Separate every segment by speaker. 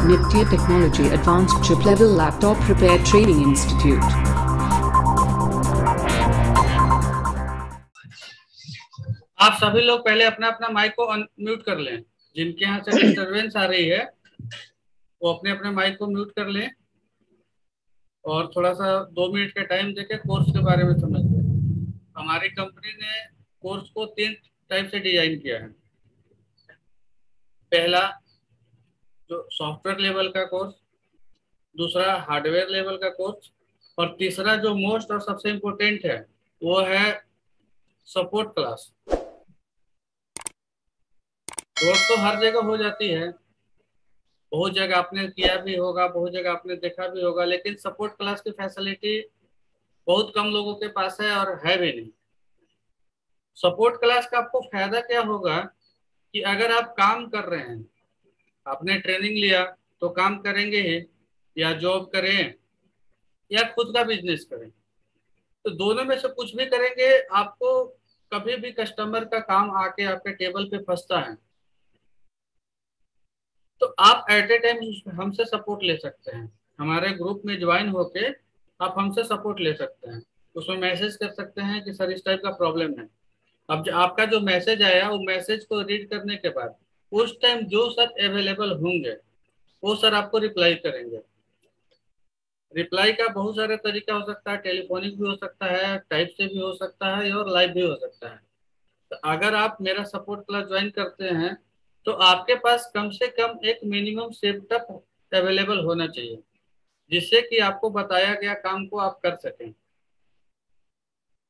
Speaker 1: Nifty Technology Advanced Chip Level Laptop Repair Training Institute.
Speaker 2: आप सभी लोग पहले अपना अपना माइक को म्यूट कर लें। जिनके यहाँ से डिस्टरबेंस आ रही है वो अपने अपने माइक को म्यूट कर लें और थोड़ा सा 2 मिनट का टाइम देके कोर्स के बारे में समझ लें। हमारी कंपनी ने कोर्स को 3 टाइप से डिजाइन किया है। पहला जो सॉफ्टवेयर लेवल का कोर्स, दूसरा हार्डवेयर लेवल का कोर्स और तीसरा जो मोस्ट और सबसे इम्पोर्टेंट है वो है सपोर्ट क्लास। कोर्स तो हर जगह हो जाती है, बहुत जगह आपने किया भी होगा, बहुत जगह आपने देखा भी होगा, लेकिन सपोर्ट क्लास की फैसिलिटी बहुत कम लोगों के पास है और है भी नहीं। सपोर्ट क्लास का आपको फायदा क्या होगा कि अगर आप काम कर रहे हैं, आपने ट्रेनिंग लिया तो काम करेंगे ही, या जॉब करें या खुद का बिजनेस करें, तो दोनों में से कुछ भी करेंगे, आपको कभी भी कस्टमर का काम आके आपके टेबल पे फंसता है तो आप एट ए टाइम हमसे सपोर्ट ले सकते हैं। हमारे ग्रुप में ज्वाइन होके आप हमसे सपोर्ट ले सकते हैं। उसमें मैसेज कर सकते हैं कि सर इस टाइप का प्रॉब्लम है। अब जो आपका जो मैसेज आया वो मैसेज को रीड करने के बाद उस टाइम जो सर अवेलेबल होंगे वो सर आपको रिप्लाई करेंगे। रिप्लाई का बहुत सारे तरीका हो सकता है, टेलीफोनिक भी हो सकता है, टाइप से भी हो सकता है और लाइव भी हो सकता है। तो अगर आप मेरा सपोर्ट क्लास ज्वाइन करते हैं तो आपके पास कम से कम एक मिनिमम सेटअप अवेलेबल होना चाहिए जिससे कि आपको बताया गया काम को आप कर सकें।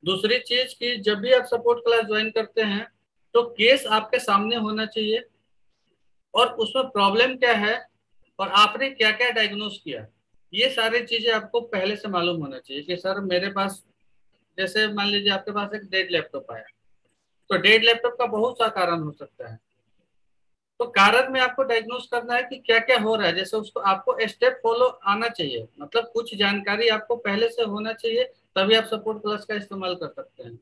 Speaker 2: दूसरी चीज कि जब भी आप सपोर्ट क्लास ज्वाइन करते हैं तो केस आपके सामने होना चाहिए और उसमें प्रॉब्लम क्या है और आपने क्या क्या डायग्नोस किया, ये सारी चीजें आपको पहले से मालूम होना चाहिए। कि सर मेरे पास, जैसे मान लीजिए आपके पास एक डेड लैपटॉप आया, तो डेड लैपटॉप का बहुत सा कारण हो सकता है। तो कारण में आपको डायग्नोस करना है कि क्या क्या हो रहा है, जैसे उसको आपको स्टेप फॉलो आना चाहिए, मतलब कुछ जानकारी आपको पहले से होना चाहिए, तभी आप सपोर्ट क्लास का इस्तेमाल कर सकते हैं।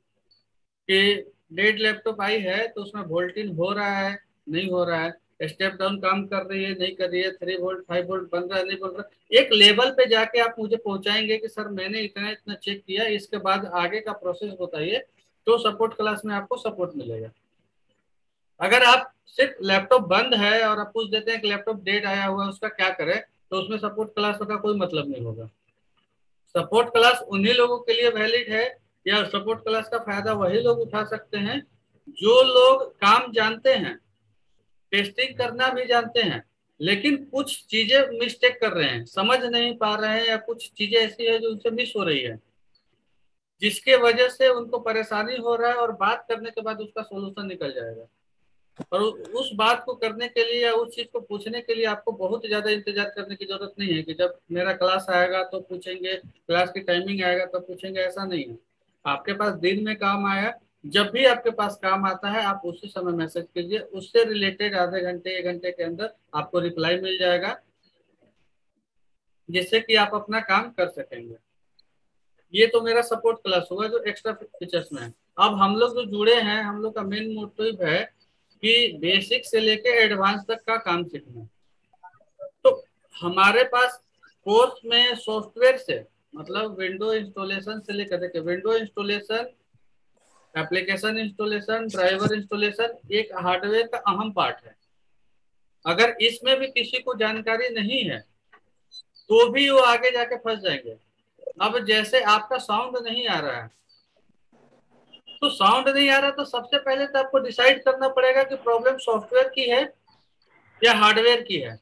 Speaker 2: कि डेड लैपटॉप आई है तो उसमें वोल्टेज हो रहा है, नहीं हो रहा है, स्टेप डाउन काम कर रही है, नहीं कर रही है, 3 वोल्ट 5 वोल्ट बन रहा है, नहीं बन रहा। एक लेवल पे जाके आप मुझे पहुंचाएंगे कि सर मैंने इतना इतना चेक किया, इसके बाद आगे का प्रोसेस बताइए, तो सपोर्ट क्लास में आपको सपोर्ट मिलेगा। अगर आप सिर्फ लैपटॉप बंद है और आप पूछ देते हैं कि लैपटॉप डेट आया हुआ है उसका क्या करें, तो उसमें सपोर्ट क्लास का कोई मतलब नहीं होगा। सपोर्ट क्लास उन्हीं लोगों के लिए वैलिड है, या सपोर्ट क्लास का फायदा वही लोग उठा सकते हैं जो लोग काम जानते हैं, टेस्टिंग करना भी जानते हैं, लेकिन कुछ चीजें मिस्टेक कर रहे हैं, समझ नहीं पा रहे हैं, या कुछ चीजें ऐसी है जो उनसे मिस हो रही है जिसके वजह से उनको परेशानी हो रहा है, और बात करने के बाद उसका सोल्यूशन निकल जाएगा। और उस बात को करने के लिए या उस चीज को पूछने के लिए आपको बहुत ज्यादा इंतजार करने की जरूरत नहीं है कि जब मेरा क्लास आएगा तो पूछेंगे, क्लास की टाइमिंग आएगा तो पूछेंगे, ऐसा नहीं है। आपके पास दिन में काम आया, जब भी आपके पास काम आता है आप उसी समय मैसेज कीजिए, उससे रिलेटेड आधे घंटे 1 घंटे के अंदर आपको रिप्लाई मिल जाएगा जिससे कि आप अपना काम कर सकेंगे। ये तो मेरा सपोर्ट क्लास हुआ जो एक्स्ट्रा फीचर्स में है। अब हम लोग जो जुड़े हैं, हम लोग का मेन मोटिव है कि बेसिक से लेके एडवांस तक का काम सीखना। तो हमारे पास कोर्स में सॉफ्टवेयर से मतलब विंडो इंस्टॉलेशन से लेकर, देखिए window installation, application installation, driver installation एक हार्डवेयर का अहम पार्ट है। अगर इसमें भी किसी को जानकारी नहीं है तो भी वो आगे जाके फंस जाएंगे। अब जैसे आपका साउंड नहीं आ रहा है, तो साउंड नहीं आ रहा तो सबसे पहले तो आपको डिसाइड करना पड़ेगा कि प्रॉब्लम सॉफ्टवेयर की है या हार्डवेयर की है।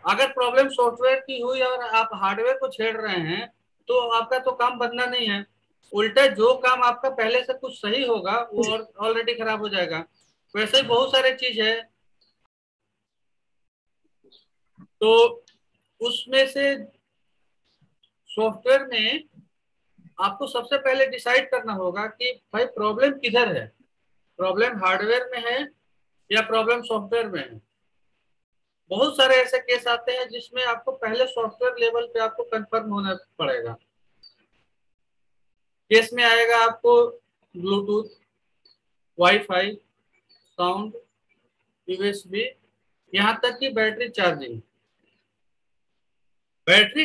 Speaker 2: अगर प्रॉब्लम सॉफ्टवेयर की हुई और आप हार्डवेयर को छेड़ रहे हैं तो आपका तो काम बनना नहीं है, उल्टा जो काम आपका पहले से कुछ सही होगा वो ऑलरेडी खराब हो जाएगा। वैसे ही बहुत सारे चीज है, तो उसमें से सॉफ्टवेयर में आपको सबसे पहले डिसाइड करना होगा कि भाई प्रॉब्लम किधर है, प्रॉब्लम हार्डवेयर में है या प्रॉब्लम सॉफ्टवेयर में है। बहुत सारे ऐसे केस आते हैं जिसमें आपको पहले सॉफ्टवेयर लेवल पे आपको कंफर्म होना पड़ेगा। केस में आएगा आपको ब्लूटूथ, वाईफाई, साउंड, यूएसबी यहाँ तक कि बैटरी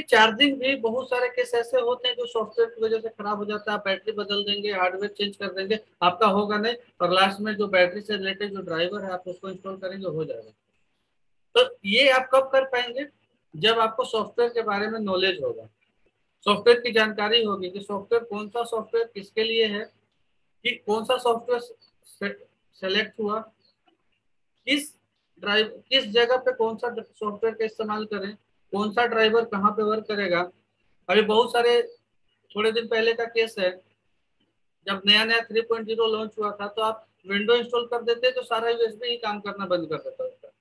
Speaker 2: चार्जिंग भी बहुत सारे केस ऐसे होते हैं जो सॉफ्टवेयर की वजह से खराब हो जाता है। आप बैटरी बदल देंगे, हार्डवेयर चेंज कर देंगे, आपका होगा नहीं, और लास्ट में जो बैटरी से रिलेटेड जो ड्राइवर है आप उसको इंस्टॉल करेंगे, हो जाएगा। तो ये आप कब कर पाएंगे? जब आपको सॉफ्टवेयर के बारे में नॉलेज होगा, सॉफ्टवेयर की जानकारी होगी कि सॉफ्टवेयर कौन सा सॉफ्टवेयर किसके लिए है, कि कौन सा सॉफ्टवेयर सेलेक्ट हुआ, किस जगह पे कौन सा सॉफ्टवेयर का इस्तेमाल करें, कौन सा ड्राइवर कहाँ पे वर्क करेगा। अभी बहुत सारे, थोड़े दिन पहले का केस है, जब नया नया 3.0 लॉन्च हुआ था तो आप विंडो इंस्टॉल कर देते तो सारा यूएसबी ही काम करना बंद कर देता उसका।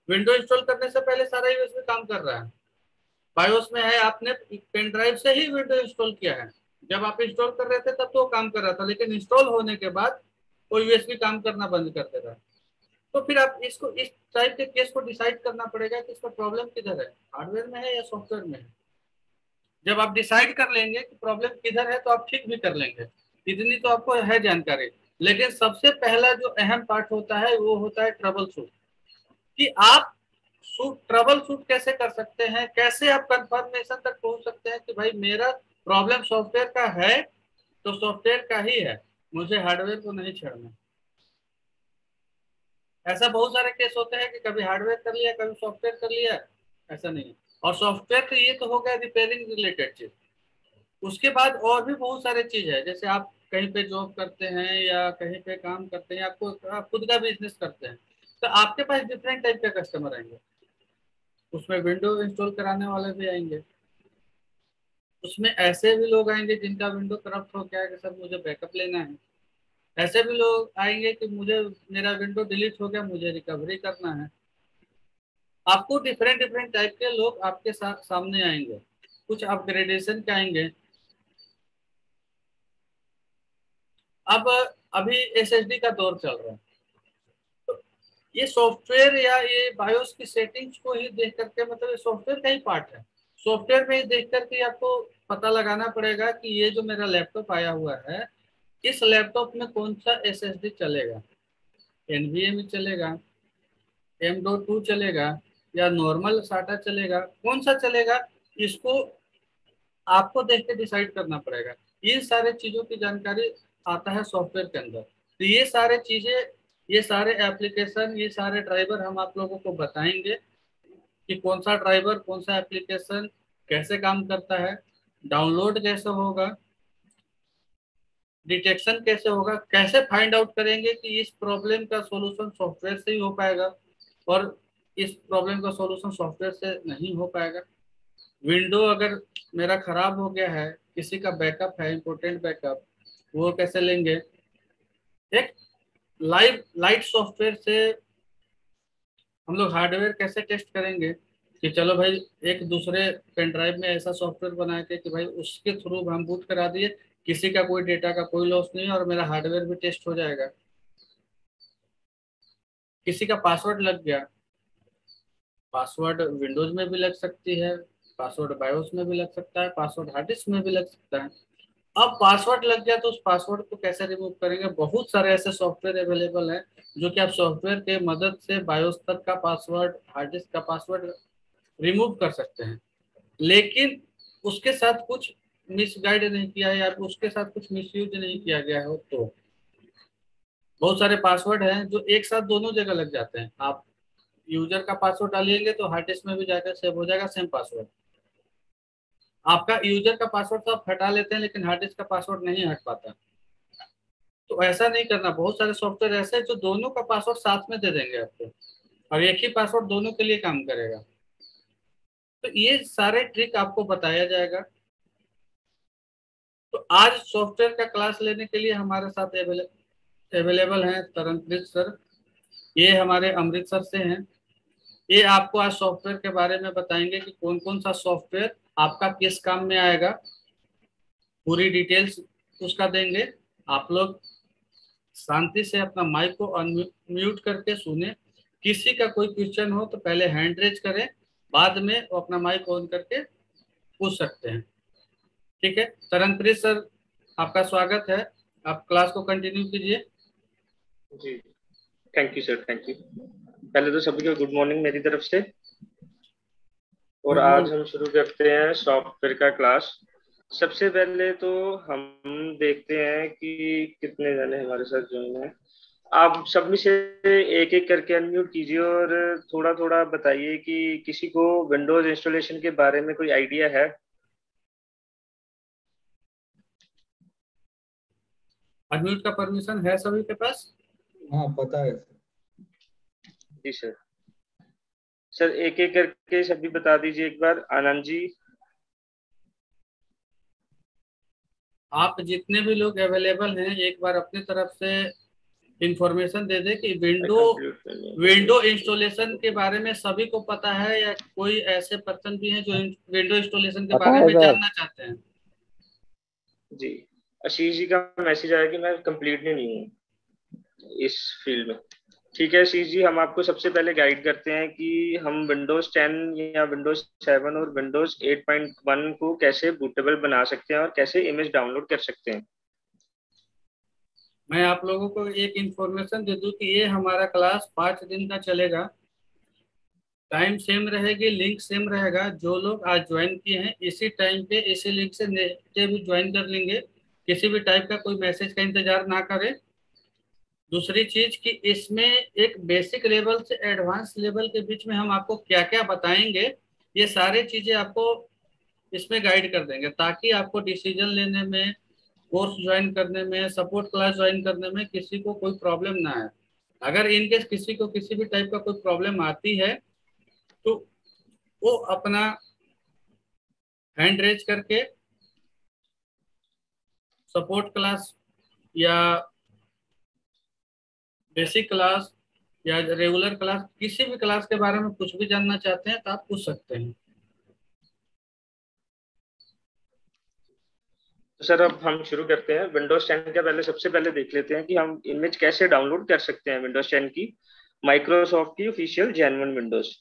Speaker 2: विंडो इंस्टॉल करने से पहले सारा यूएसबी काम कर रहा है, बायोस में है, आपने पेन ड्राइव से ही विंडो इंस्टॉल किया है। जब आप इंस्टॉल कर रहे थे तब तो वो काम कर रहा था, लेकिन इंस्टॉल होने के बाद वो यूएसबी काम करना बंद कर दे रहा है। तो फिर आप इसको, इस टाइप के केस को डिसाइड करना पड़ेगा कि इसका प्रॉब्लम किधर है, हार्डवेयर में है या सॉफ्टवेयर में है। जब आप डिसाइड कर लेंगे कि प्रॉब्लम किधर है तो आप ठीक भी कर लेंगे, इतनी तो आपको है जानकारी। लेकिन सबसे पहला जो अहम पार्ट होता है वो होता है ट्रबल शूट, कि आप ट्रबल शूट कैसे कर सकते हैं, कैसे आप कंफर्मेशन तक पहुंच सकते हैं कि भाई मेरा प्रॉब्लम सॉफ्टवेयर का है तो सॉफ्टवेयर का ही है, मुझे हार्डवेयर को नहीं छेड़ना। ऐसा बहुत सारे केस होते हैं कि कभी हार्डवेयर कर लिया, कभी सॉफ्टवेयर कर लिया, ऐसा नहीं है। और सॉफ्टवेयर तो ये तो हो गया रिपेयरिंग रिलेटेड चीज। उसके बाद और भी बहुत सारे चीज है, जैसे आप कहीं पे जॉब करते हैं या कहीं पे काम करते हैं, आपको आप खुद का बिजनेस करते हैं, तो आपके पास डिफरेंट टाइप के कस्टमर आएंगे। उसमें विंडो इंस्टॉल कराने वाले भी आएंगे, उसमें ऐसे भी लोग आएंगे जिनका विंडो करप्ट हो गया है कि सर मुझे बैकअप लेना है। ऐसे भी लोग आएंगे कि मुझे, मेरा विंडो डिलीट हो गया, मुझे रिकवरी करना है। आपको डिफरेंट डिफरेंट टाइप के लोग आपके साथ सामने आएंगे, कुछ अपग्रेडेशन के आएंगे। अब अभी एसएसडी का दौर चल रहा है, तो ये सॉफ्टवेयर या ये बायोस की सेटिंग्स को ही देख करके, मतलब ये सॉफ्टवेयर का ही पार्ट है, सॉफ्टवेयर में ही देख करके आपको पता लगाना पड़ेगा कि ये जो मेरा लैपटॉप आया हुआ है, इस लैपटॉप में कौन सा एसएसडी चलेगा, एनवीएमई चलेगा, M.2 चलेगा, या नॉर्मल साटा चलेगा, कौन सा चलेगा, इसको आपको देख के डिसाइड करना पड़ेगा। ये सारे चीजों की जानकारी आता है सॉफ्टवेयर के अंदर। तो ये सारे चीजें, ये सारे एप्लीकेशन, ये सारे ड्राइवर हम आप लोगों को बताएंगे कि कौन सा ड्राइवर, कौन सा एप्लीकेशन कैसे काम करता है, डाउनलोड कैसे होगा, डिटेक्शन कैसे होगा, कैसे फाइंड आउट करेंगे कि इस प्रॉब्लम का सॉल्यूशन सॉफ्टवेयर से ही हो पाएगा और इस प्रॉब्लम का सॉल्यूशन सॉफ्टवेयर से नहीं हो पाएगा। विंडो अगर मेरा खराब हो गया है, किसी का बैकअप है, इंपॉर्टेंट बैकअप, वो कैसे लेंगे। एक लाइव लाइट सॉफ्टवेयर से हम लोग हार्डवेयर कैसे टेस्ट करेंगे, कि चलो भाई एक दूसरे पेन ड्राइव में ऐसा सॉफ्टवेयर बना के कि भाई उसके थ्रू हम बूट करा दिए, किसी का कोई डेटा का कोई लॉस नहीं और मेरा हार्डवेयर भी टेस्ट हो जाएगा। किसी का पासवर्ड लग गया, पासवर्ड विंडोज में भी लग सकती है, पासवर्ड बायोस में भी लग सकता है, पासवर्ड हार्ड डिस्क में भी लग सकता है। अब पासवर्ड लग गया तो उस पासवर्ड को कैसे रिमूव करेंगे। बहुत सारे ऐसे सॉफ्टवेयर अवेलेबल हैं जो कि आप सॉफ्टवेयर के मदद से बायोस तक का पासवर्ड, हार्ड डिस्क का पासवर्ड रिमूव कर सकते हैं। लेकिन उसके साथ कुछ मिसगाइड नहीं किया है या उसके साथ कुछ मिसयूज नहीं किया गया है, तो बहुत सारे पासवर्ड हैं जो एक साथ दोनों जगह लग जाते हैं। आप यूजर का पासवर्ड डालिएंगे तो हार्ड डिस्क में भी जाकर सेव हो जाएगा सेम पासवर्ड। आपका यूजर का पासवर्ड तो आप हटा लेते हैं लेकिन हार्ड डिस्क का पासवर्ड नहीं हट पाता। तो ऐसा नहीं करना। बहुत सारे सॉफ्टवेयर ऐसे हैं जो दोनों का पासवर्ड साथ में दे देंगे आपको और एक ही पासवर्ड दोनों के लिए काम करेगा। तो ये सारे ट्रिक आपको बताया जाएगा। तो आज सॉफ्टवेयर का क्लास लेने के लिए हमारे साथ अवेलेबल हैं तरनप्रीत सर, ये हमारे अमृतसर से हैं। ये आपको आज सॉफ्टवेयर के बारे में बताएंगे कि कौन कौन सा सॉफ्टवेयर आपका किस काम में आएगा, पूरी डिटेल्स उसका देंगे। आप लोग शांति से अपना माइक को अनम्यूट करके सुने। किसी का कोई क्वेश्चन हो तो पहले हैंड रेज करें, बाद में वो अपना माइक ऑन करके पूछ सकते हैं। ठीक है, तरनप्रीत सर आपका स्वागत है, आप क्लास को कंटिन्यू कीजिए।
Speaker 3: जी, thank you sir, thank you. पहले तो सभी को गुड मॉर्निंग मेरी तरफ से। और
Speaker 2: गुड
Speaker 3: आज
Speaker 2: मॉर्निंग।
Speaker 3: हम शुरू करते हैं सॉफ्टवेयर का क्लास। सबसे पहले तो हम देखते हैं कि कितने जने हमारे साथ ज्वाइन हैं। आप सब में से एक एक करके अनम्यूट कीजिए और थोड़ा थोड़ा बताइए कि किसी को विंडोज इंस्टॉलेशन के बारे में कोई आइडिया है।
Speaker 2: अनम्यूट का परमिशन है सभी के पास?
Speaker 4: हाँ पता है सर।
Speaker 3: जी सर। सर एक एक करके सभी बता दीजिए एक बार। आनंद जी।
Speaker 2: आप जितने भी लोग अवेलेबल हैं एक बार अपनी तरफ से इंफॉर्मेशन दे दे कि विंडो इंस्टॉलेशन के बारे में सभी को पता है, या कोई ऐसे पर्सन भी हैं जो विंडो इंस्टॉलेशन के बारे में जानना चाहते हैं।
Speaker 3: जी आशीष जी का मैसेज आया कि मैं कंप्लीटली नहीं हूँ इस फील्ड में। ठीक है आशीष जी, हम आपको सबसे पहले गाइड करते हैं कि हम विंडोज 10 या विंडोज 7 और विंडोज 8.1 को कैसे बूटेबल बना सकते हैं और कैसे इमेज डाउनलोड कर सकते हैं।
Speaker 2: मैं आप लोगों को एक इंफॉर्मेशन दे दूं कि ये हमारा क्लास 5 दिन का चलेगा। टाइम सेम रहेगी, लिंक सेम रहेगा। जो लोग आज ज्वाइन किए हैं इसी टाइम पे इसी लिंक से नेक्स्ट भी ज्वाइन कर लेंगे। किसी भी टाइप का कोई मैसेज का इंतजार ना करें। दूसरी चीज कि इसमें एक बेसिक लेवल से एडवांस लेवल के बीच में हम आपको क्या क्या बताएंगे, ये सारी चीजें आपको इसमें गाइड कर देंगे, ताकि आपको डिसीजन लेने में, कोर्स ज्वाइन करने में, सपोर्ट क्लास ज्वाइन करने में किसी को कोई प्रॉब्लम ना आए। अगर इनकेस किसी को किसी भी टाइप का कोई प्रॉब्लम आती है तो वो अपना हैंड रेज करके सपोर्ट क्लास या बेसिक क्लास या रेगुलर क्लास, किसी भी क्लास के बारे में कुछ भी जानना चाहते हैं तो आप पूछ सकते हैं।
Speaker 3: तो सर अब हम शुरू करते हैं। विंडोज 10 का पहले सबसे पहले देख लेते हैं कि हम इमेज कैसे डाउनलोड कर सकते हैं विंडोज 10 की, माइक्रोसॉफ्ट की ऑफिशियल जेन्युइन विंडोज।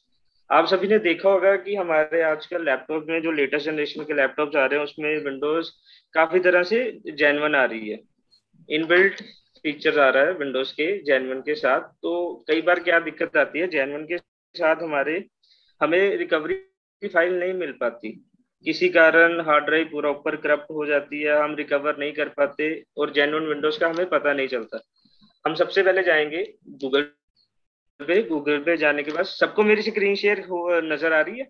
Speaker 3: आप सभी ने देखा होगा कि हमारे आजकल लैपटॉप में जो लेटेस्ट जनरेशन के लैपटॉप्स आ रहे हैं उसमें विंडोज काफी तरह से जेन्युइन आ रही है। इनबिल्ट फीचर्स आ रहा है विंडोज के जेन्युइन के साथ। तो कई बार क्या दिक्कत आती है, जेन्युइन के साथ हमें रिकवरी की फाइल नहीं मिल पाती। किसी कारण हार्ड ड्राइव पूरा ऊपर करप्ट हो जाती है, हम रिकवर नहीं कर पाते और जेन्युइन विंडोज का हमें पता नहीं चलता। हम सबसे पहले जाएंगे गूगल पे। गूगल पे जाने के बाद सबको मेरी स्क्रीन शेयर नजर आ रही है?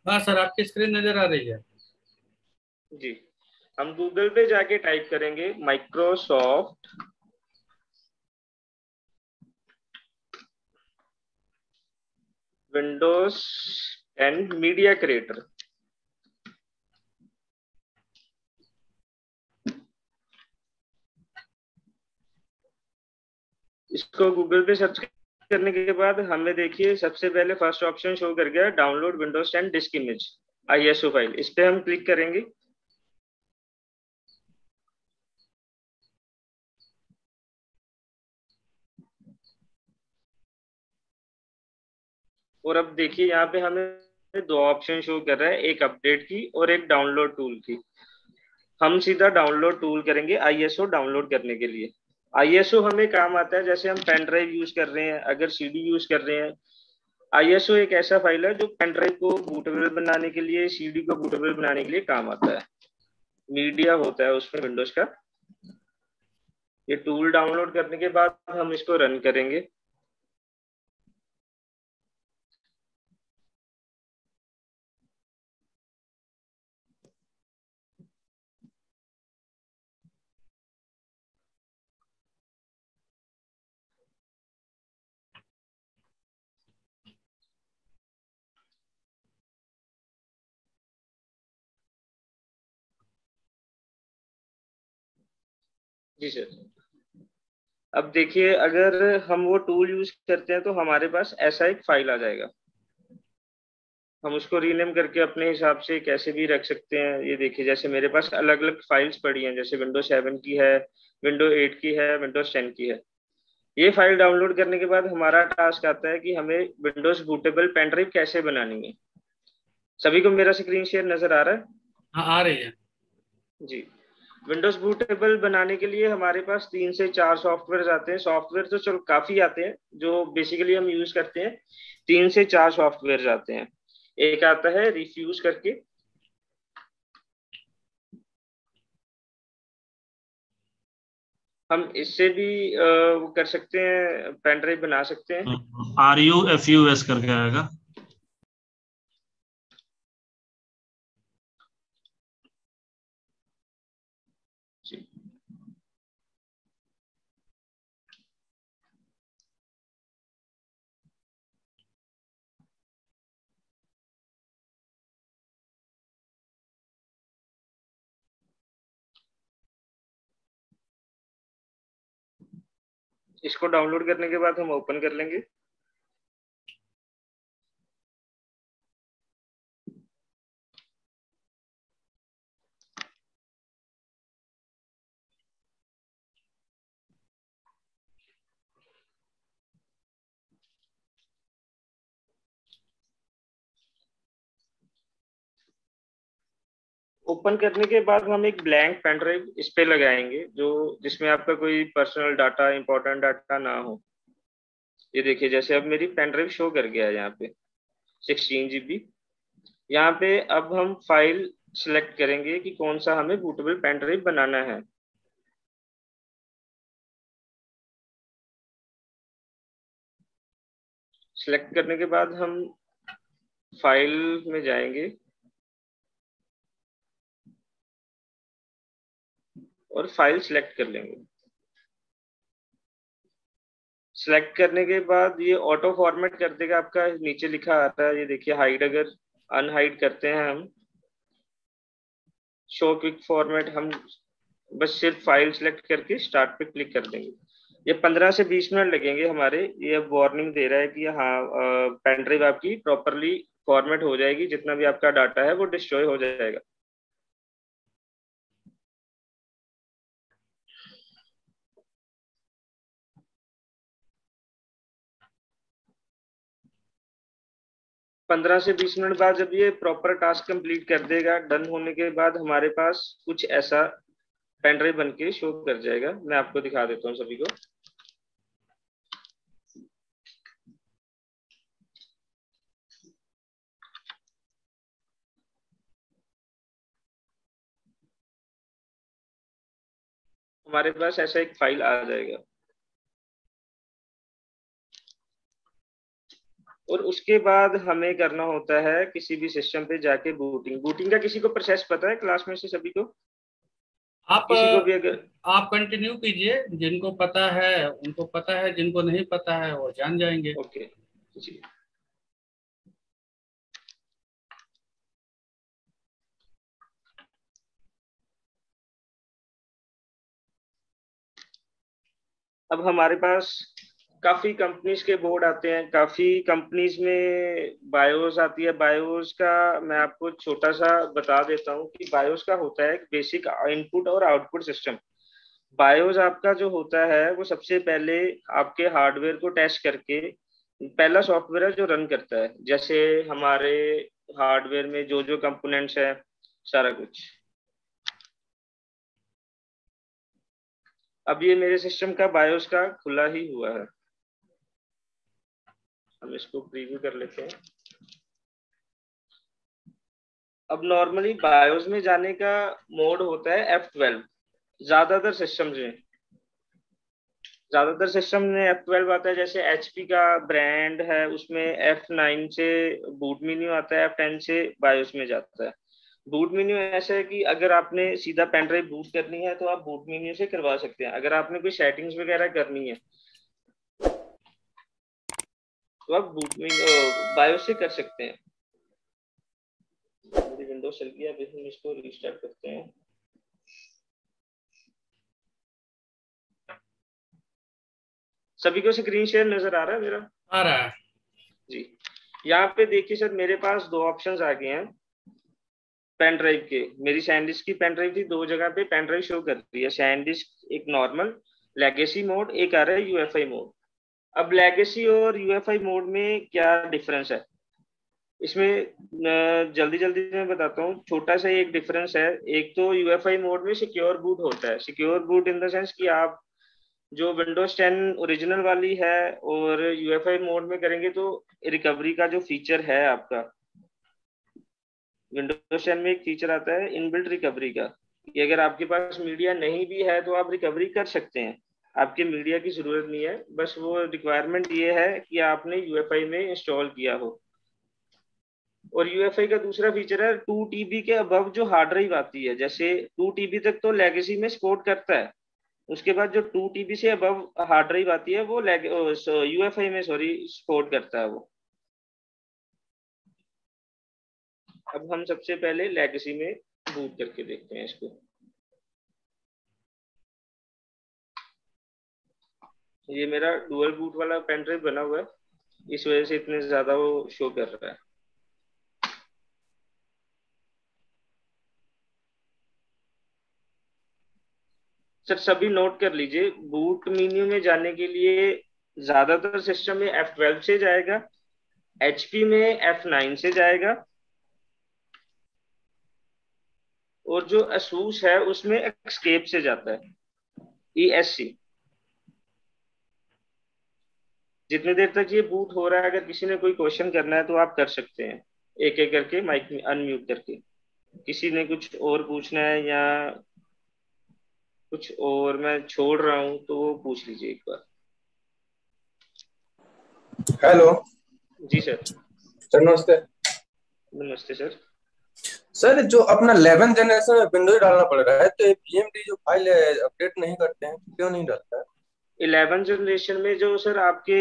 Speaker 2: हाँ सर, आपकी स्क्रीन नजर आ रही है।
Speaker 3: जी। हम गूगल पे जाके टाइप करेंगे माइक्रोसॉफ्ट विंडोज 10 मीडिया क्रिएटर। इसको गूगल पे सर्च करने के बाद हमें देखिए सबसे पहले फर्स्ट ऑप्शन शो कर गया, download Windows 10 disc image ISO file. इस पे हम क्लिक करेंगे। और अब देखिए यहाँ पे हमें दो ऑप्शन शो कर रहा है, एक अपडेट की और एक डाउनलोड टूल की। हम सीधा डाउनलोड टूल करेंगे आईएसओ डाउनलोड करने के लिए। आईएसओ हमें काम आता है जैसे हम पेन ड्राइव यूज कर रहे हैं, अगर सीडी यूज कर रहे हैं। आईएसओ एक ऐसा फाइल है जो पेन ड्राइव को बूटेबल बनाने के लिए, सीडी को बूटेबल बनाने के लिए काम आता है। मीडिया होता है उसमें विंडोज का। ये टूल डाउनलोड करने के बाद हम इसको रन करेंगे। जी सर। अब देखिए अगर हम वो टूल यूज करते हैं तो हमारे पास ऐसा एक फाइल आ जाएगा। हम उसको रीनेम करके अपने हिसाब से कैसे भी रख सकते हैं। ये देखिए जैसे मेरे पास अलग अलग फाइल्स पड़ी हैं, जैसे विंडोज 7 की है, विंडोज 8 की है, विंडोज 10 की है। ये फाइल डाउनलोड करने के बाद हमारा टास्क आता है कि हमें विंडोज बूटेबल पेन ड्राइव कैसे बनानी है। सभी को मेरा स्क्रीन शेयर नजर आ रहा है?
Speaker 2: हाँ आ रही है।
Speaker 3: जी। विंडोज बूटेबल बनाने के लिए हमारे पास 3 से 4 सॉफ्टवेयर आते हैं। सॉफ्टवेयर तो चलो काफी आते हैं जो बेसिकली हम यूज करते हैं। 3 से 4 सॉफ्टवेयर आते हैं। एक आता है रिफ्यूज करके, हम इससे भी वो कर सकते हैं, पेन ड्राइव बना सकते हैं।
Speaker 5: RUFUS करके आएगा।
Speaker 3: जी। इसको डाउनलोड करने के बाद हम ओपन कर लेंगे। ओपन करने के बाद हम एक ब्लैंक पेन ड्राइव इस पे लगाएंगे जो जिसमें आपका कोई पर्सनल डाटा, इंपॉर्टेंट डाटा ना हो। ये देखिए, जैसे अब मेरी पेन ड्राइव शो कर गया है यहाँ पे 16 GB। यहाँ पे अब हम फाइल सिलेक्ट करेंगे कि कौन सा हमें बूटेबल पेन ड्राइव बनाना है। सिलेक्ट करने के बाद हम फाइल में जाएंगे और फाइल सिलेक्ट कर लेंगे। सिलेक्ट करने के बाद ये ऑटो फॉर्मेट कर देगा, आपका नीचे लिखा आता है, ये देखिए हाइड, अगर अनहाइड करते हैं हम, शो क्विक फॉर्मेट, हम बस सिर्फ फाइल सिलेक्ट करके स्टार्ट पे क्लिक कर देंगे। ये 15 से 20 मिनट लगेंगे हमारे। ये अब वार्निंग दे रहा है कि हाँ पेन ड्राइव आपकी प्रॉपरली फॉर्मेट हो जाएगी, जितना भी आपका डाटा है वो डिस्ट्रॉय हो जाएगा। पंद्रह से 20 मिनट बाद जब ये प्रॉपर टास्क कंप्लीट कर देगा, डन होने के बाद हमारे पास कुछ ऐसा पेन ड्राइव बन के शो कर जाएगा। मैं आपको दिखा देता हूँ सभी को। हमारे पास ऐसा एक फाइल आ जाएगा और उसके बाद हमें करना होता है किसी भी सिस्टम पे जाके बूटिंग। बूटिंग का किसी को प्रोसेस पता है क्लास में से सभी को?
Speaker 2: आप
Speaker 3: किसी को भी अगर
Speaker 2: आप कंटिन्यू कीजिए, जिनको पता है उनको पता है, जिनको नहीं पता है वो जान जाएंगे।
Speaker 3: ओके जी। अब हमारे पास काफी कंपनीज के बोर्ड आते हैं, काफी कंपनीज में बायोस आती है। बायोस का मैं आपको छोटा सा बता देता हूँ कि बायोस का होता है बेसिक इनपुट और आउटपुट सिस्टम। बायोस आपका जो होता है वो सबसे पहले आपके हार्डवेयर को टेस्ट करके पहला सॉफ्टवेयर है जो रन करता है। जैसे हमारे हार्डवेयर में जो जो कंपोनेंट्स है सारा कुछ। अब ये मेरे सिस्टम का बायोस का खुला ही हुआ है, हम इसको प्रीव्यू कर लेते हैं। अब नॉर्मली बायोस में जाने का मोड होता है F12। ज्यादातर सिस्टम में F12 आता है। जैसे HP का ब्रांड है उसमें F9 से बूट मेन्यू आता है, F10 से बायोस में जाता है। बूट मेन्यू ऐसा है कि अगर आपने सीधा पेन ड्राइव बूट करनी है तो आप बूट मेन्यू से करवा सकते हैं। अगर आपने कोई सेटिंग्स वगैरह करनी है तो आप बूट मेन्यू बायोस से कर सकते हैं। मेरी विंडोज चल गई, अब हम इसको रीस्टार्ट करते हैं। सभी को स्क्रीन शेयर नजर आ रहा है मेरा?
Speaker 2: आ रहा है
Speaker 3: जी। यहाँ पे देखिए सर, मेरे पास दो ऑप्शंस आ गए हैं पेन ड्राइव के। मेरी सैनडिस्क की पेन ड्राइव थी, दो जगह पे पेन ड्राइव शो कर रही है। सैनडिस्क एक नॉर्मल लेगेसी मोड, एक आ रहा है UFI मोड। अब लेगेसी और UFI मोड में क्या डिफरेंस है? इसमें जल्दी जल्दी मैं बताता हूँ, छोटा सा एक डिफरेंस है। एक तो यूएफआई मोड में सिक्योर बूट होता है। Secure boot in the sense कि आप जो विंडोज 10 ओरिजिनल वाली है और यूएफआई मोड में करेंगे तो रिकवरी का जो फीचर है आपका, विंडोज 10 में एक फीचर आता है इनबिल्ट रिकवरी का, कि अगर आपके पास मीडिया नहीं भी है तो आप रिकवरी कर सकते हैं। आपके मीडिया की जरूरत नहीं है, बस वो रिक्वायरमेंट ये है कि आपने यूएफआई में इंस्टॉल किया हो। और यूएफआई का दूसरा फीचर है 2 TB के अबव जो हार्ड ड्राइव आती है। जैसे 2 TB तक तो लेगेसी में सपोर्ट करता है, उसके बाद जो 2 TB से अबव हार्ड ड्राइव आती है वो यूएफआई में सपोर्ट करता है वो। अब हम सबसे पहले लेगेसी में बूट करके देखते हैं इसको। ये मेरा डुअल बूट वाला पेन ड्राइव बना हुआ है, इस वजह से इतने ज्यादा वो शो कर रहा है। सर सभी नोट कर लीजिए, बूट मेन्यू में जाने के लिए ज्यादातर सिस्टम में F12 से जाएगा, HP में F9 से जाएगा, और जो asus है उसमें escape से जाता है, ESC। जितनी देर तक ये बूट हो रहा है, अगर किसी ने कोई क्वेश्चन करना है तो आप कर सकते हैं, एक एक करके माइक में अनम्यूट करके। किसी ने कुछ और पूछना है या कुछ और मैं छोड़ रहा हूँ तो वो पूछ लीजिए एक बार।
Speaker 6: हेलो
Speaker 3: जी सर।
Speaker 6: सर, नमस्ते।
Speaker 3: नमस्ते सर।
Speaker 6: सर, जो अपना 11 जनरेशन में विंडोज डालना पड़ रहा है, तो ये बीएमडी जो फाइल है अपडेट नहीं करते हैं, क्यों नहीं डालता है?
Speaker 3: 11 जनरेशन में जो सर आपके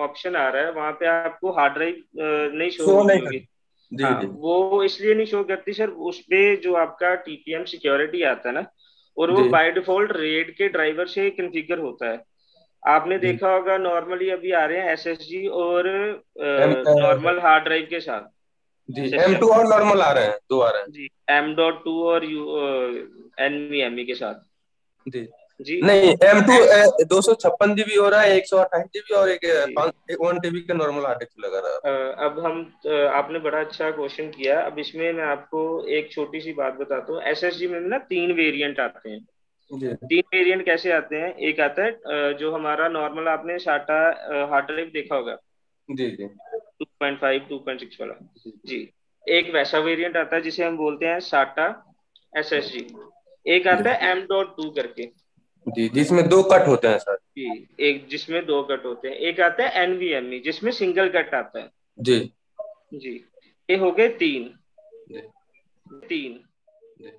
Speaker 3: ऑप्शन आ रहा है वहां पे आपको हार्ड ड्राइव नहीं शो
Speaker 6: शो
Speaker 3: होती
Speaker 6: नहीं
Speaker 3: होगी।
Speaker 6: करते। जी
Speaker 3: हाँ,
Speaker 6: जी
Speaker 3: वो इसलिए नहीं शो करती सर, उसपे जो आपका TPM सिक्योरिटी आता है ना, और वो
Speaker 6: जी
Speaker 3: बाय डिफॉल्ट रेड के ड्राइवर से कॉन्फ़िगर होता है। आपने
Speaker 6: जी।
Speaker 3: देखा होगा नॉर्मली अभी आ रहे हैं SSG और
Speaker 6: एम
Speaker 3: नॉर्मल हार्ड ड्राइव के साथ
Speaker 6: जी,
Speaker 3: सिस्टम।
Speaker 6: M2 और नॉर्मल आ रहे हैं, दो आ रहे
Speaker 3: जी, M.2 और NVMe के साथ।
Speaker 6: हैं। जी
Speaker 3: जी।
Speaker 6: नहीं, M2
Speaker 3: एम
Speaker 6: 256 GB हो रहा है, 128 GB, और एक
Speaker 3: जी
Speaker 6: 1 TB का नॉर्मल हार्ड डिस्क लगा रहा
Speaker 3: अब हम आपने बड़ा अच्छा क्वेश्चन किया। अब इसमें मैं आपको एक छोटी सी बात बताता हूँ। SSG में ना 3 वेरिएंट आते हैं।
Speaker 6: है। जी
Speaker 3: 3 वेरिएंट कैसे आते हैं? एक आता है जो हमारा नॉर्मल, आपने साटा हार्ड ड्राइव देखा होगा,
Speaker 6: जी जी
Speaker 3: 2.5 2.6 वाला।
Speaker 6: जी
Speaker 3: जी। एक वैसा वेरिएंट आता है जिसे हम बोलते हैं साटा SSG। एक
Speaker 6: जी
Speaker 3: आता है M.2 करके।
Speaker 6: जी, जिसमें दो कट होते हैं सर।
Speaker 3: जी, एक जिसमें 2 कट होते हैं। एक आता है NVMe जिसमें सिंगल कट आता है।
Speaker 6: जी
Speaker 3: जी। ये हो गए तीन।
Speaker 6: जी
Speaker 3: तीन।
Speaker 6: जी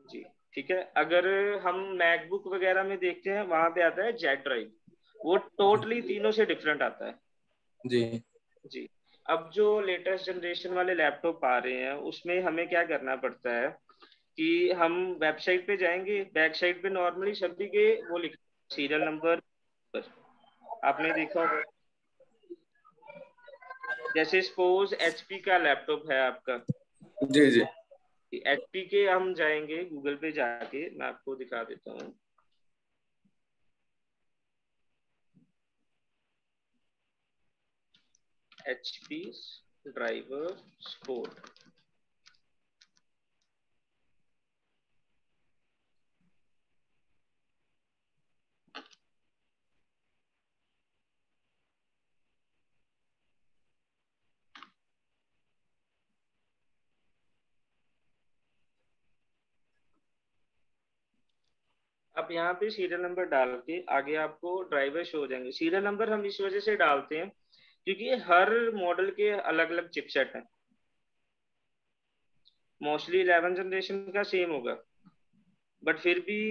Speaker 3: जी। ठीक है। अगर हम मैकबुक वगैरह में देखते हैं वहां पे आता है जेड ड्राइव, वो टोटली तीनों से डिफरेंट आता है।
Speaker 6: जी
Speaker 3: जी। अब जो लेटेस्ट जनरेशन वाले लैपटॉप आ रहे हैं उसमें हमें क्या करना पड़ता है कि हम वेबसाइट पे जाएंगे, बैक साइड पे नॉर्मली सभी के वो लिख सीरियल नंबर पर। आपने देखा होगा, जैसे सपोज HP का लैपटॉप है आपका।
Speaker 6: जी जी
Speaker 3: HP के हम जाएंगे गूगल पे जाके, मैं आपको दिखा देता हूँ। HP driver support. अब यहाँ पे सीरियल नंबर डाल के आगे आपको ड्राइवर शो हो जाएंगे। सीरियल नंबर हम इस वजह से डालते हैं क्योंकि हर मॉडल के अलग अलग चिपसेट हैं। मोस्टली 11 जनरेशन का सेम होगा, बट फिर भी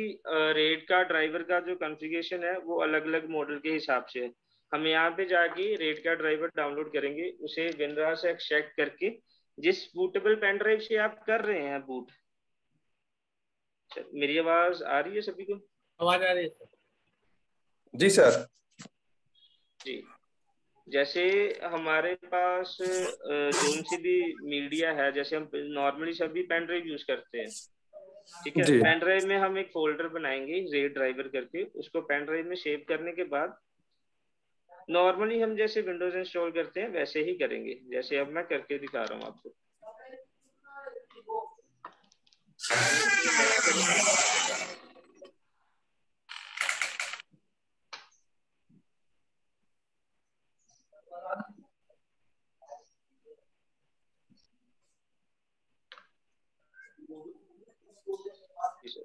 Speaker 3: रेड का ड्राइवर का जो कॉन्फ़िगरेशन है वो अलग अलग मॉडल के हिसाब से है। हम यहाँ पे जाके रेड का ड्राइवर डाउनलोड करेंगे, उसे विनरार से एक्सट्रैक्ट करके जिस बूटेबल पेन ड्राइव से आप कर रहे हैं बूट। मेरी आवाज आ रही है सभी को?
Speaker 2: आवाज आ रही है सर?
Speaker 6: जी सर।
Speaker 3: जी। जैसे हमारे पास जोन सी भी मीडिया है, जैसे हम नॉर्मली सभी पेन ड्राइव यूज करते हैं। ठीक है।
Speaker 6: जी
Speaker 3: पेन ड्राइव में हम एक फोल्डर बनाएंगे रेड ड्राइवर करके, उसको पेन ड्राइव में सेव करने के बाद नॉर्मली हम जैसे विंडोज इंस्टॉल करते हैं वैसे ही करेंगे, जैसे अब मैं करके दिखा रहा हूँ आपको। ये नया करेंगे। जी सर,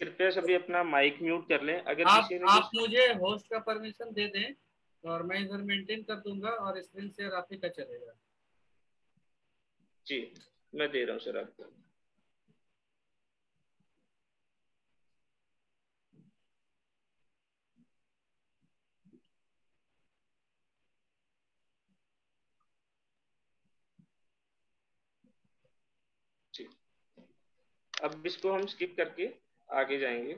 Speaker 3: कृपया सभी अपना माइक म्यूट कर लें। अगर किसी ने
Speaker 2: आप
Speaker 3: कुछ
Speaker 2: मुझे होस्ट का परमिशन दे दें और मैं इधर मेंटेन कर दूंगा और स्क्रीन शेयर आप ही का चलेगा।
Speaker 3: जी मैं दे रहा हूँ सर आपको। जी, अब इसको हम स्किप करके आगे जाएंगे।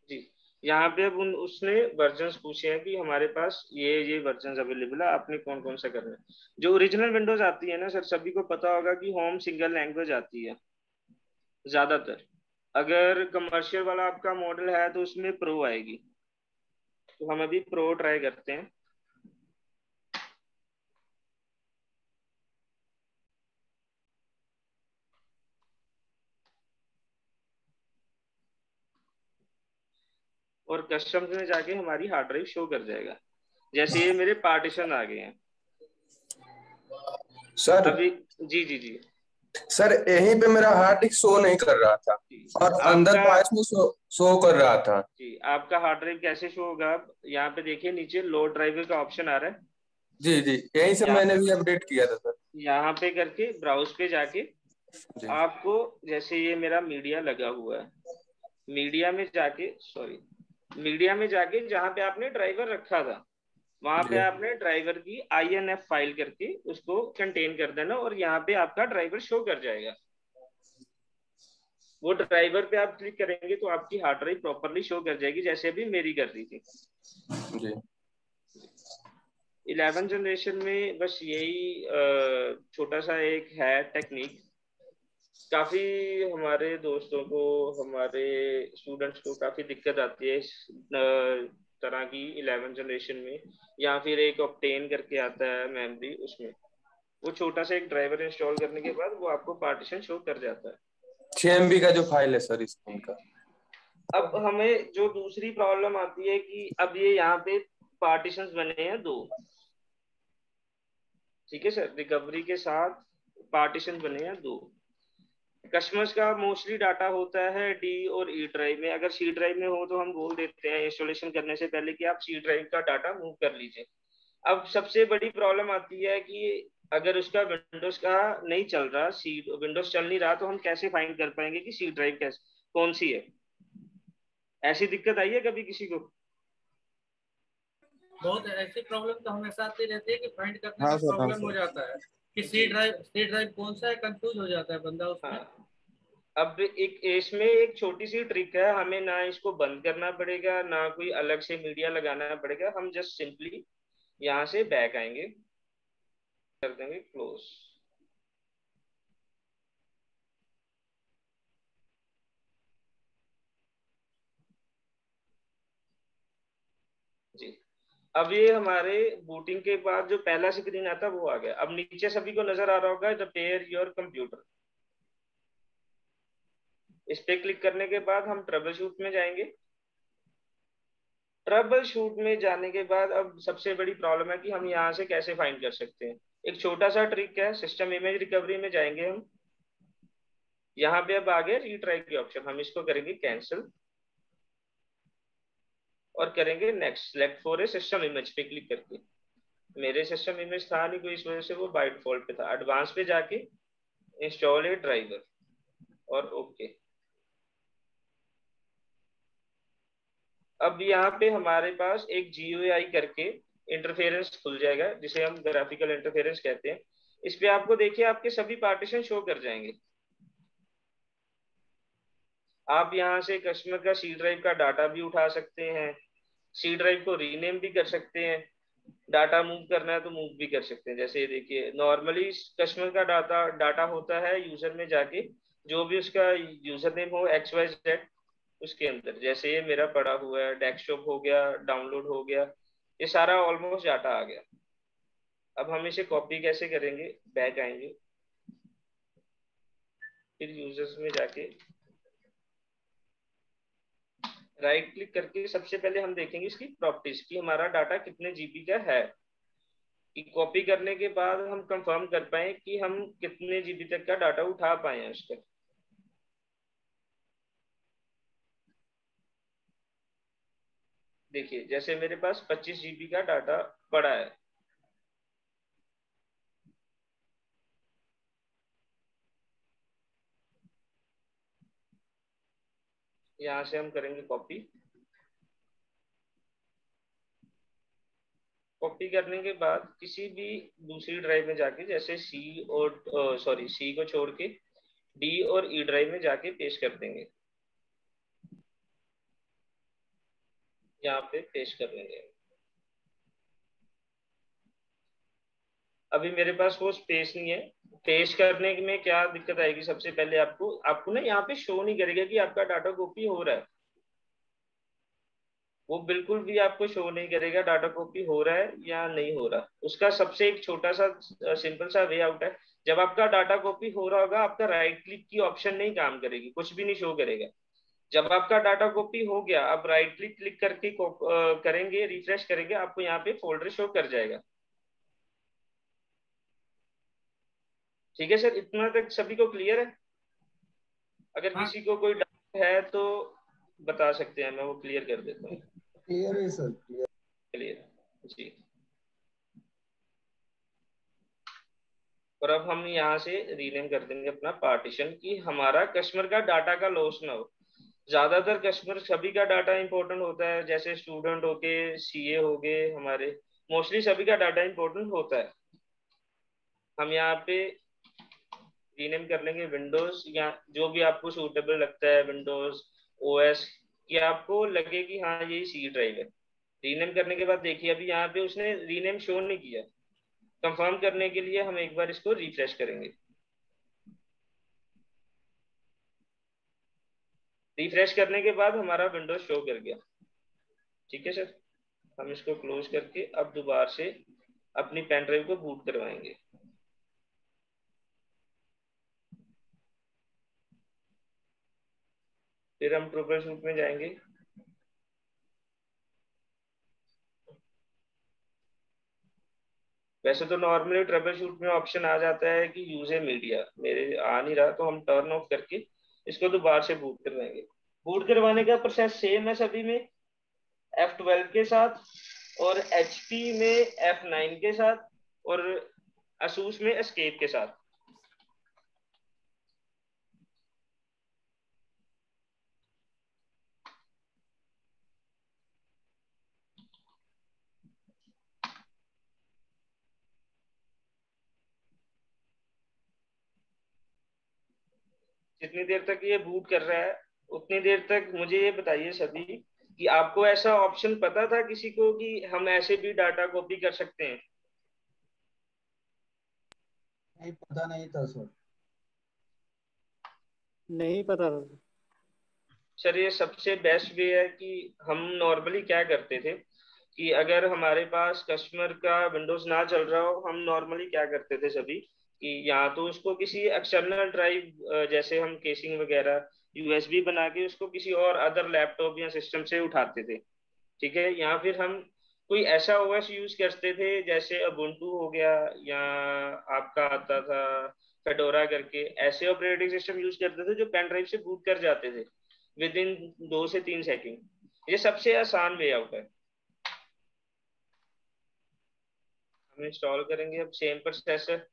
Speaker 3: जी, यहाँ पे अब उसने वर्जन्स पूछे हैं कि हमारे पास ये वर्जन्स अवेलेबल है, आपने कौन कौन सा करना है। जो ओरिजिनल विंडोज आती है ना सर, सभी को पता होगा कि होम सिंगल लैंग्वेज आती है ज्यादातर। अगर कमर्शियल वाला आपका मॉडल है तो उसमें प्रो आएगी। तो हम अभी प्रो ट्राई करते हैं। और कस्टम्स में जाके हमारी हार्ड ड्राइव शो कर जाएगा। जैसे ये मेरे पार्टीशन आ गए हैं
Speaker 6: सर
Speaker 3: अभी। जी जी जी
Speaker 6: सर यहीं पे मेरा हार्ड डिस्क शो नहीं कर रहा था
Speaker 3: जी।
Speaker 6: और अंदर
Speaker 3: आपका
Speaker 6: पास में शो कर रहा था।
Speaker 3: जी, आपका हार्ड ड्राइव कैसे शो होगा? आप यहाँ पे देखिए नीचे लोड ड्राइवर का ऑप्शन आ रहा है।
Speaker 6: जी जी, यहीं से
Speaker 3: यहाँ
Speaker 6: मैंने भी अपडेट किया था सर।
Speaker 3: यहाँ पे करके ब्राउज पे जाके
Speaker 6: जी
Speaker 3: आपको, जैसे ये मेरा मीडिया लगा हुआ है, मीडिया में जाके, सॉरी, मीडिया में जाके जहाँ पे आपने ड्राइवर रखा था वहां पे
Speaker 6: जी
Speaker 3: आपने ड्राइवर की INF फाइल करके उसको कंटेन कर देना और यहाँ पे आपका ड्राइवर शो कर जाएगा। वो ड्राइवर पे आप क्लिक करेंगे तो आपकी हार्ड ड्राइव प्रॉपरली शो कर जाएगी, जैसे अभी मेरी कर रही थी।
Speaker 6: जी
Speaker 3: 11 जनरेशन में बस यही छोटा सा एक है टेक्निक। काफी हमारे दोस्तों को, हमारे स्टूडेंट्स को काफी दिक्कत आती है इस तरह की 11 जनरेशन में। या फिर एक ऑप्टेन करके आता है मेमोरी, उसमें वो छोटा सा एक ड्राइवर इंस्टॉल करने के बाद वो आपको पार्टीशन शो कर जाता है।
Speaker 6: 6 MB का जो फाइल है सर इसका का।
Speaker 3: अब हमें जो दूसरी प्रॉब्लम आती है कि अब ये यहाँ पे पार्टीशंस बने हैं दो, ठीक है सर, रिकवरी के साथ पार्टीशन बने हैं दो। कस्टमर्स का मोस्टली डाटा होता है डी और ई ड्राइव में। अगर सी ड्राइव में हो तो हम बोल देते हैं इंस्टॉलेशन करने से पहले कि आप सी ड्राइव का डाटा मूव कर लीजिए। अब सबसे बड़ी प्रॉब्लम आती है कि अगर उसका विंडोज का नहीं चल रहा, सी विंडोज चल नहीं रहा, तो हम कैसे फाइंड कर पाएंगे कि सी ड्राइव कैसे कौन सी है? ऐसी दिक्कत आई है कभी किसी को?
Speaker 2: बहुत ऐसी प्रॉब्लम तो हमेशा आती रहती है कि फाइंड करने
Speaker 7: हाँ
Speaker 2: में
Speaker 7: सर, हाँ
Speaker 2: प्रॉब्लम हो
Speaker 7: सर।
Speaker 2: जाता है कि सी ड्राइव कौन सा है, कंफ्यूज हो जाता है बंदा उसमें।
Speaker 3: हाँ, अब एक इसमें एक छोटी सी ट्रिक है, हमें ना इसको बंद करना पड़ेगा ना कोई अलग से मीडिया लगाना पड़ेगा। हम जस्ट सिंपली यहाँ से बैक आएंगे, कर देंगे क्लोज। जी, अब ये हमारे बूटिंग के बाद जो पहला स्क्रीन आता है वो आ गया। अब नीचे सभी को नजर आ रहा होगा रिपेयर योर कंप्यूटर। इस पे क्लिक करने के बाद हम ट्रबल शूट में जाएंगे। ट्रबल शूट में जाने के बाद अब सबसे बड़ी प्रॉब्लम है कि हम यहाँ से कैसे फाइंड कर सकते हैं। एक छोटा सा ट्रिक है, सिस्टम इमेज रिकवरी में जाएंगे हम। यहाँ पे अब आगे रीट्राई की ऑप्शन, हम इसको करेंगे कैंसिल और करेंगे next. Select for a system image पे क्लिक करके, मेरे सिस्टम इमेज था नहीं कोई, इस वजह से वो बाय डिफॉल्ट पे था। एडवांस पे जाके इंस्टॉल ए ड्राइवर और ओके। अब यहाँ पे हमारे पास एक GUI करके इंटरफेरेंस खुल जाएगा, जिसे हम ग्राफिकल इंटरफेरेंस कहते हैं। इस पे आपको देखिए आपके सभी पार्टीशन शो कर जाएंगे। आप यहाँ से कस्टमर का सी ड्राइव का डाटा भी उठा सकते हैं, सी ड्राइव को रीनेम भी कर सकते हैं, डाटा मूव करना है तो मूव भी कर सकते हैं। जैसे ये देखिए, नॉर्मली कस्टमर का डाटा डाटा होता है यूजर में जाके जो भी उसका यूजर नेम हो XYZ, उसके अंदर जैसे ये मेरा पड़ा हुआ है, डेस्कटॉप हो गया, डाउनलोड हो गया, ये सारा ऑलमोस्ट डाटा आ गया। अब हम इसे कॉपी कैसे करेंगे? बैक आएंगे, फिर यूजर्स में जाके राइट क्लिक करके सबसे पहले हम देखेंगे इसकी प्रॉपर्टीज की, हमारा डाटा कितने जीबी का है। कि कॉपी करने के बाद हम कंफर्म कर पाए कि हम कितने जीबी तक का डाटा उठा पाए हैं उसका। देखिए जैसे मेरे पास 25 जीबी का डाटा पड़ा है। यहाँ से हम करेंगे कॉपी। कॉपी करने के बाद किसी भी दूसरी ड्राइव में जाके, जैसे सी और सॉरी सी को छोड़ के डी और ई ड्राइव में जाके पेस्ट कर देंगे। यहाँ पे पेस्ट कर देंगे। अभी मेरे पास वो स्पेस नहीं है। पेस्ट करने में क्या दिक्कत आएगी? सबसे पहले आपको आपको ना यहाँ पे शो नहीं करेगा कि आपका डाटा कॉपी हो रहा है। वो बिल्कुल भी आपको शो नहीं करेगा डाटा कॉपी हो रहा है या नहीं हो रहा। उसका सबसे एक छोटा सा सिंपल सा वे आउट है। जब आपका डाटा कॉपी हो रहा होगा, आपका राइट क्लिक की ऑप्शन नहीं काम करेगी, कुछ भी नहीं शो करेगा। जब आपका डाटा कॉपी हो गया, आप राइट क्लिक क्लिक करके करेंगे, रिफ्रेश करेंगे, आपको यहाँ पे फोल्डर शो कर जाएगा। ठीक है सर, इतना तक सभी को क्लियर है? अगर
Speaker 2: हाँ
Speaker 3: किसी को कोई डाउट है तो बता सकते हैं, मैं वो क्लियर कर देता हूँ।
Speaker 4: क्लियर है सर, क्लियर।
Speaker 3: क्लियर जी। और अब हम यहाँ से रीनेम कर देंगे अपना पार्टीशन, कि हमारा कस्टमर का डाटा का लॉस ना हो। ज्यादातर कस्टमर सभी का डाटा इंपॉर्टेंट होता है, जैसे स्टूडेंट हो गए, सीए हो गए हमारे, मोस्टली सभी का डाटा इंपॉर्टेंट होता है। हम यहाँ पे रीनेम कर लेंगे विंडोज, या जो भी आपको सूटेबल लगता है, विंडोज ओएस, कि आपको लगे कि हाँ ये सी ड्राइव है। रीनेम करने के बाद देखिए अभी यहाँ पे उसने रीनेम शो नहीं किया। कंफर्म करने के लिए हम एक बार इसको रिफ्रेश करेंगे। रिफ्रेश करने के बाद हमारा विंडोज शो कर गया। ठीक है सर, हम इसको क्लोज करके अब दोबारा से अपनी पेन ड्राइव को बूट करवाएंगे। फिर हम ट्रबल शूट में जाएंगे। वैसे तो नॉर्मली ट्रबल शूट में ऑप्शन आ जाता है कि यूज ए मीडिया, मेरे आ नहीं रहा तो हम टर्न ऑफ करके इसको दोबारा से बूट करवाएंगे। बूट करवाने का प्रोसेस सेम है सभी में, F12 के साथ, और HP में F9 के साथ, और asus में एस्केप के साथ। जितनी देर तक ये बूट कर रहा है उतनी देर तक मुझे ये बताइए सभी कि आपको ऐसा ऑप्शन पता था किसी को कि हम ऐसे भी डाटा कॉपी कर सकते हैं?
Speaker 4: नहीं, पता नहीं था सर।
Speaker 7: नहीं पता था।
Speaker 3: सर ये सबसे बेस्ट वे है कि हम नॉर्मली क्या करते थे कि अगर हमारे पास कस्टमर का विंडोज ना चल रहा हो, हम नॉर्मली क्या करते थे सभी कि या तो उसको किसी एक्सटर्नल ड्राइव, जैसे हम केसिंग वगैरह यूएसबी बना के उसको किसी और अदर लैपटॉप या सिस्टम से उठाते थे। ठीक है, या फिर हम कोई ऐसा ओएस यूज करते थे, जैसे अबुंटू हो गया, या आपका आता था फेडोरा करके, ऐसे ऑपरेटिंग सिस्टम यूज करते थे जो पेन ड्राइव से बूट कर जाते थे विद इन 2 से 3 सेकंड। ये सबसे आसान वे आउट है। हम इंस्टॉल करेंगे अब सेम प्रोसेसर।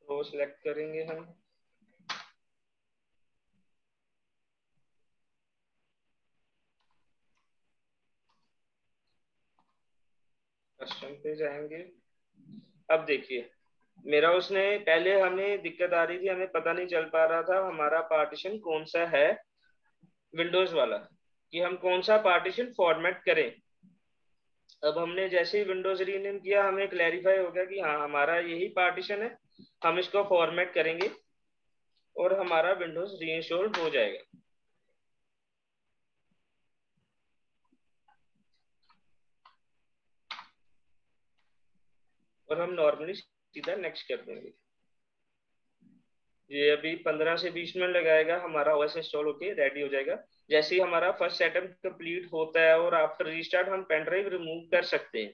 Speaker 3: तो सिलेक्ट करेंगे हम, कस्टम पे जाएंगे। अब देखिए मेरा उसने पहले, हमें दिक्कत आ रही थी, हमें पता नहीं चल पा रहा था हमारा पार्टीशन कौन सा है विंडोज वाला, कि हम कौन सा पार्टीशन फॉर्मेट करें। अब हमने जैसे ही विंडोज रीनेम किया, हमें क्लैरिफाई हो गया कि हाँ हमारा यही पार्टीशन है, हम इसको फॉर्मेट करेंगे और हमारा विंडोज रीइंस्टॉल हो जाएगा। और हम नॉर्मली सीधा नेक्स्ट कर देंगे। ये अभी 15 से 20 मिनट लगाएगा, हमारा ओएस इंस्टॉल होके रेडी हो जाएगा। जैसे ही हमारा फर्स्ट सेटअप कंप्लीट होता है और आफ्टर रीस्टार्ट हम पेन ड्राइव रिमूव कर सकते हैं।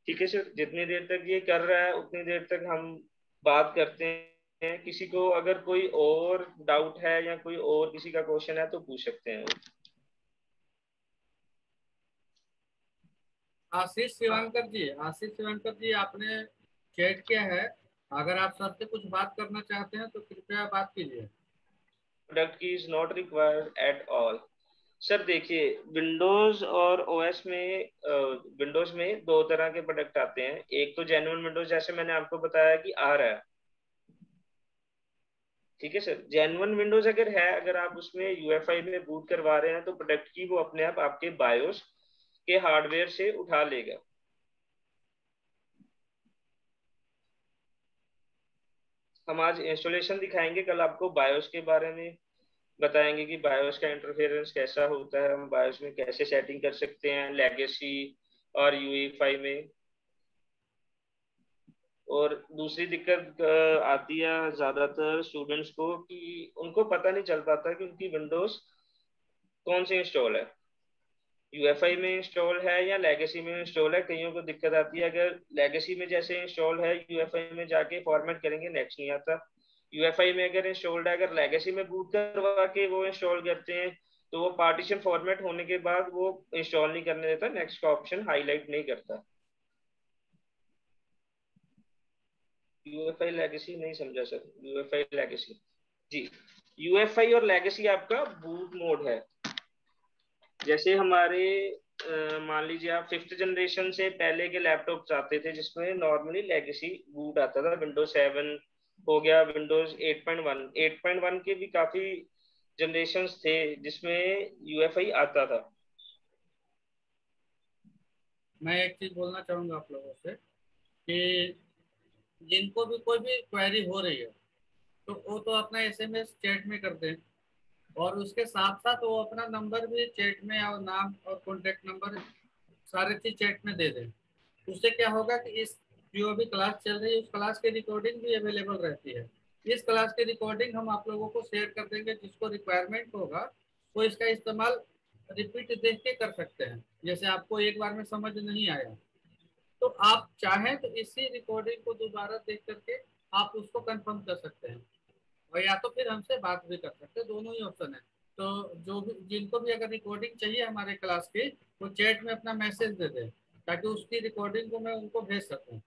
Speaker 3: ठीक है सर, जितनी देर तक ये कर रहा है उतनी देर तक हम बात करते हैं। किसी को अगर कोई और डाउट है या कोई और किसी का क्वेश्चन है तो पूछ सकते हैं।
Speaker 2: आशीष शिवानकर जी आपने चैट किया है, अगर आप सर से कुछ बात करना चाहते हैं तो कृपया बात कीजिए।
Speaker 3: प्रोडक्ट की is not required at all. Sir देखिए, विंडोज और ओएस में विंडोज में दो तरह के प्रोडक्ट आते हैं। एक तो जेन्युइन विंडोज, जैसे मैंने आपको बताया कि आ रहा है। ठीक है सर, जेन्युइन विंडोज अगर है, अगर आप उसमें यूएफआई में बूट करवा रहे हैं तो प्रोडक्ट की वो अपने आप आपके बायोस के हार्डवेयर से उठा लेगा। हम आज इंस्टॉलेशन दिखाएंगे, कल आपको बायोस के बारे में बताएंगे कि बायोस का इंटरफेरेंस कैसा होता है, हम बायोस में कैसे सेटिंग कर सकते हैं लेगेसी और यूईफाई में। और दूसरी दिक्कत आती है ज्यादातर स्टूडेंट्स को कि उनको पता नहीं चल पाता कि उनकी विंडोज कौन सी इंस्टॉल है, यूएफआई में इंस्टॉल है या लेगेसी में इंस्टॉल है। कईयों को दिक्कत आती है, अगर लेगेसी में जैसे इंस्टॉल है यूएफआई में जाके फॉर्मेट करेंगे नेक्स्ट नहीं आता। यूएफआई में अगर इंस्टॉल्ड है, अगर लेगेसी में बूट करवा के वो इंस्टॉल करते हैं तो वो पार्टीशन फॉर्मेट होने के बाद वो इंस्टॉल नहीं करने देता, नेक्स्ट का ऑप्शन हाईलाइट नहीं करता। यूएफआई लेगेसी नहीं समझा सर, यूएफआई लेगेसी जी, यूएफआई और लेगेसी आपका बूट मोड है। जैसे हमारे मान लीजिए आप 5th जनरेशन से पहले के लैपटॉप आते थे जिसमें नॉर्मली लेगेसी बूट आता था, विंडोज 7 हो गया, विंडोज 8.1, 8.1 के भी काफी जनरेशन्स थे जिसमें यूएफआई आता था।
Speaker 2: मैं एक चीज बोलना चाहूंगा आप लोगों से कि जिनको भी कोई भी क्वेरी हो रही है तो वो तो अपना एसएमएस चैट में कर दें, और उसके साथ साथ वो अपना नंबर भी चैट में और नाम और कॉन्टेक्ट नंबर सारे चीज चैट में दे दें। उससे क्या होगा कि इस जो अभी क्लास चल रही है उस क्लास की रिकॉर्डिंग भी अवेलेबल रहती है। इस क्लास की रिकॉर्डिंग हम आप लोगों को शेयर कर देंगे, जिसको रिक्वायरमेंट होगा वो इसका इस्तेमाल रिपीट देख के कर सकते हैं। जैसे आपको एक बार में समझ नहीं आया तो आप चाहें तो इसी रिकॉर्डिंग को दोबारा देख करके आप उसको कंफर्म कर सकते हैं, और या तो फिर हमसे बात भी कर सकते हैं, दोनों ही ऑप्शन है। तो जो भी जिनको भी अगर रिकॉर्डिंग चाहिए हमारे क्लास की, वो चैट में अपना मैसेज दे दें ताकि उसकी रिकॉर्डिंग को मैं उनको भेज सकूं।